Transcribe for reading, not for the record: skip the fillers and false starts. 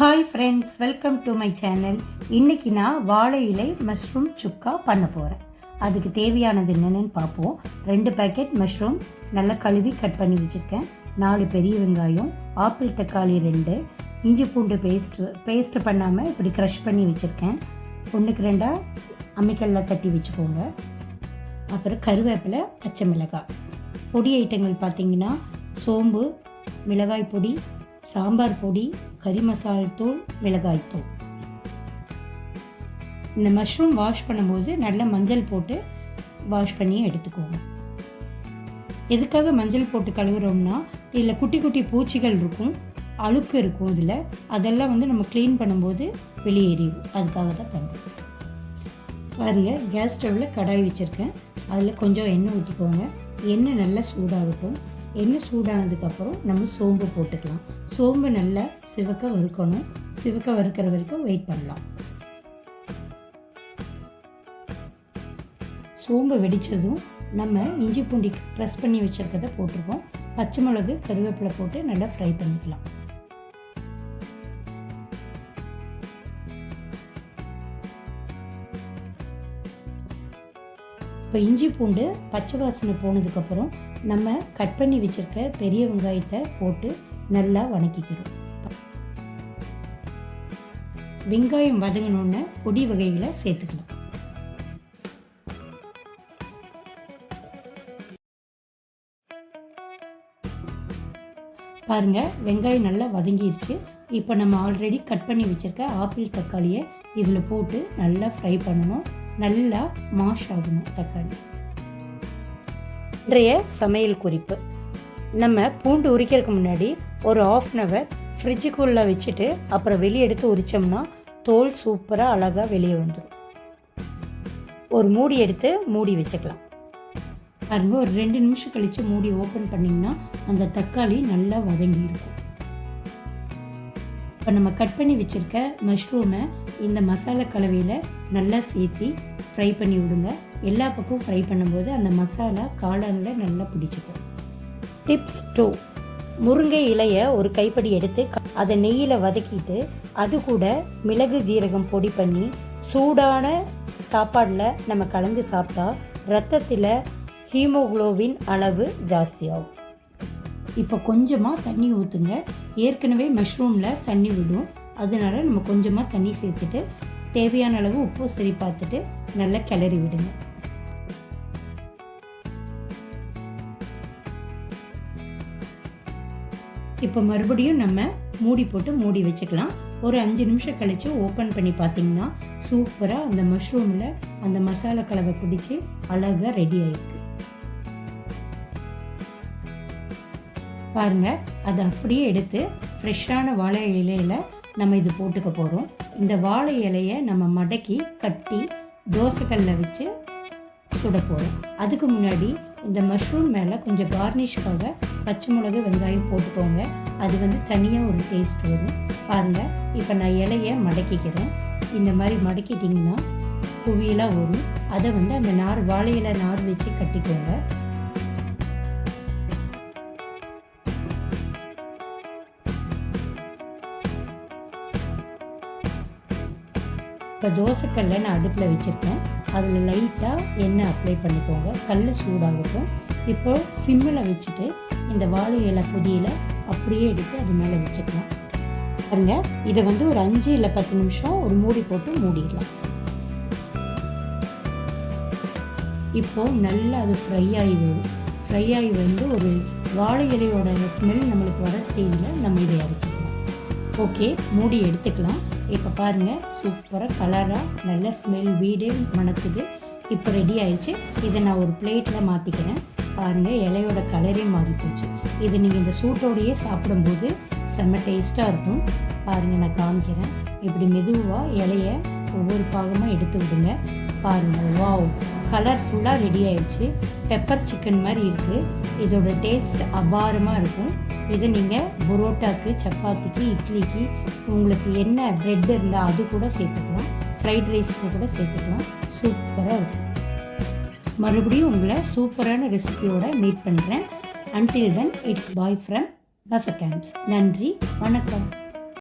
Hi friends, welcome to my channel. இன்றைக்கி நான் வாழை இலை மஷ்ரூம் சுக்கா பண்ண போகிறேன். அதுக்கு தேவையானது என்னென்னு பார்ப்போம். 2 பேக்கெட் மஷ்ரூம் நல்லா கழுவி கட் பண்ணி வச்சுருக்கேன். 4 பெரிய வெங்காயம், ஆப்பிள் தக்காளி 2, இஞ்சி பூண்டு பேஸ்ட்டு பண்ணாமல் இப்படி க்ரஷ் பண்ணி வச்சுருக்கேன். 1க்கு 2 அம்மிக்கல்ல தட்டி வச்சுக்கோங்க. அப்புறம் கருவேப்பிலை, பச்சை மிளகாய். பொடி ஐட்டங்கள் பார்த்திங்கன்னா சோம்பு, மிளகாய் பொடி, சாம்பார் பொடி, கறி மசாலா தூள், மிளகாய் தூள். இந்த மஷ்ரூம் வாஷ் பண்ணும்போது நல்லா மஞ்சள் போட்டு வாஷ் பண்ணி எடுத்துக்கோங்க. எதுக்காக மஞ்சள் போட்டு கழுவுறோம்னா, இதில் குட்டி குட்டி பூச்சிகள் இருக்கும், அழுக்கு இருக்கும். இதில் அதெல்லாம் நம்ம க்ளீன் பண்ணும்போது வெளியேறிடும். அதுக்காக தான் பண்ணுறோம். பாருங்கள், கேஸ் ஸ்டவ்வில் கடாய் வச்சுருக்கேன். அதில் கொஞ்சம் எண்ணெய் ஊற்றிக்கோங்க. எண்ணெய் நல்லா சூடாகட்டும். எண்ணெய் சூடானதுக்கப்புறம் நம்ம சோம்பு போட்டுக்கலாம். சோம்பு நல்லா சிவக்க வறுக்கணும். சிவக்க வறுக்கிற வரைக்கும் வெயிட் பண்ணலாம். சோம்பு வெடித்ததும் நம்ம இஞ்சி பூண்டி ப்ரெஸ் பண்ணி வச்சுருக்கதை போட்டிருக்கோம். பச்சை மிளகு, கருவேப்பிலை போட்டு நல்லா ஃப்ரை பண்ணிக்கலாம். இப்போ இஞ்சி பூண்டு பச்சை வாசனை போனதுக்கப்புறம் நம்ம கட் பண்ணி வச்சுருக்க பெரிய வெங்காயத்தை போட்டு நல்லா வதக்கிக்கிறோம். வெங்காயம் வதங்கினோன்னு பொடி வகைகளை சேர்த்துக்கலாம். பாருங்கள், வெங்காயம் நல்லா வதங்கிருச்சு. இப்போ நம்ம ஆல்ரெடி கட் பண்ணி வச்சுருக்க ஆப்பிள் தக்காளியை இதில் போட்டு நல்லா ஃப்ரை பண்ணணும். நல்லா மாஷ் ஆகணும் தக்காளி. இன்றைய சமையல் குறிப்பு: நம்ம பூண்டு உரிக்கிறதுக்கு முன்னாடி ஒரு 1/2 hour ஃப்ரிட்ஜுக்குள்ளே வச்சுட்டு அப்புறம் வெளியே எடுத்து உரித்தோம்னா தோல் சூப்பராக அழகாக வெளியே வந்துடும். ஒரு மூடி எடுத்து மூடி வச்சுக்கலாம். பாருங்க, ஒரு 2 நிமிஷம் கழித்து மூடி ஓப்பன் பண்ணிங்கன்னா அந்த தக்காளி நல்லா வதங்கி இருக்கும். இப்போ நம்ம கட் பண்ணி வச்சுருக்க மஷ்ரூமை இந்த மசாலா கலவையில் நல்லா சேர்த்து ஃப்ரை பண்ணி விடுங்க. எல்லா பக்கமும் ஃப்ரை பண்ணும்போது அந்த மசாலா காளானில் நல்லா பிடிச்சிக்கும். டிப்ஸ் 2: முருங்கை இலையை ஒரு கைப்படி எடுத்து அதை நெய்யில் வதக்கிட்டு அது கூட மிளகு ஜீரகம் பொடி பண்ணி சூடான சாப்பாடில் நம்ம கலந்து சாப்பிட்டா ரத்தத்தில் ஹீமோகுளோபின் அளவு ஜாஸ்தியாகும். இப்போ கொஞ்சமாக தண்ணி ஊற்றுங்க. ஏற்கனவே மஷ்ரூமில் தண்ணி விடும், அதனால நம்ம கொஞ்சமாக தண்ணி சேர்த்துட்டு தேவையான அளவு உப்பு சரி பார்த்துட்டு நல்லா கிளறி விடுங்க. இப்போ மறுபடியும் நம்ம மூடி போட்டு மூடி வச்சுக்கலாம். ஒரு 5 நிமிஷம் கழித்து ஓப்பன் பண்ணி பார்த்தீங்கன்னா சூப்பராக அந்த மஷ்ரூமில் அந்த மசாலா கலவை பிடிச்சி அழகாக ரெடி ஆயிருக்கு. பாருங்கள், அதை அப்படியே எடுத்து ஃப்ரெஷ்ஷான வாழை இலையில் நம்ம இது போட்டுக்க போகிறோம். இந்த வாழை இலையை நம்ம மடக்கி கட்டி தோசைக்கல்ல வச்சு சுட போகிறோம். அதுக்கு முன்னாடி இந்த மஷ்ரூம் மேலே கொஞ்சம் கார்னிஷ்காக பச்சை மிளகு, வெங்காயம் போட்டுக்கோங்க. அது தனியாக ஒரு டேஸ்ட் வரும். பாருங்கள், இப்போ நான் இலையை மடக்கிக்கிறேன். இந்த மாதிரி மடக்கிட்டிங்கன்னா குவியலாக வரும். அதை அந்த நார், வாழை இலை நார் வச்சு கட்டிக்கோங்க. இப்போ தோசைக்கல்லை நான் அடுப்பில் வச்சுருக்கேன். அதில் லைட்டாக எண்ணெய் அப்ளை பண்ணிக்கோங்க. கல் சூடாகட்டும். இப்போ சிம்மில் வச்சுட்டு இந்த வாழை இலை பொடியில் அப்படியே எடுத்து அது மேலே வச்சுக்கலாம். பாருங்க, இதை ஒரு 5 இல்லை 10 நிமிஷம் ஒரு மூடி போட்டு மூடிடலாம். இப்போது நல்லா அது ஃப்ரை ஆகி வரும். ஃப்ரை ஆகி ஒரு வாழை இலையோட ஸ்மெல் நம்மளுக்கு வர ஸ்டேஜில் நம்ம இதை இறக்கிக்கலாம். ஓகே, மூடி எடுத்துக்கலாம். இப்போ பாருங்கள், சூப்பராக கலராக நல்ல ஸ்மெல், வீடே மணக்குது. இப்போ ரெடி ஆயிடுச்சு. இதை நான் ஒரு பிளேட்டில் மாற்றிக்கிறேன். பாருங்கள், இலையோட கலரே மாறி போச்சு. இது நீங்கள் இந்த சூட்டோடையே சாப்பிடும்போது செம்ம டேஸ்ட்டாக இருக்கும். பாருங்கள், நான் காமிக்கிறேன். இப்படி மெதுவாக இலையை ஒவ்வொரு பாகமாக எடுத்து விடுங்க. பாருங்கள், வாவ், கலர்ஃபுல்லாக ரெடி ஆயிடுச்சு. பெப்பர் சிக்கன் மாதிரி இருக்குது. இதோட டேஸ்ட் அபாரமாக இருக்கும். இதை நீங்கள் புரோட்டாக்கு, சப்பாத்திக்கு, இட்லிக்கு, உங்களுக்கு என்ன ப்ரெட் இருந்தால் அது கூட சேர்த்துக்கலாம். ஃப்ரைட் ரைஸ்க்கு கூட சேர்த்துக்கலாம். சூப்பராக இருக்கும். மறுபடியும் உங்களை சூப்பரான ரெசிபியோட மீட் பண்ணுறேன். Until then, it's bye from பஃப கேம்ப்ஸ். நன்றி, வணக்கம்.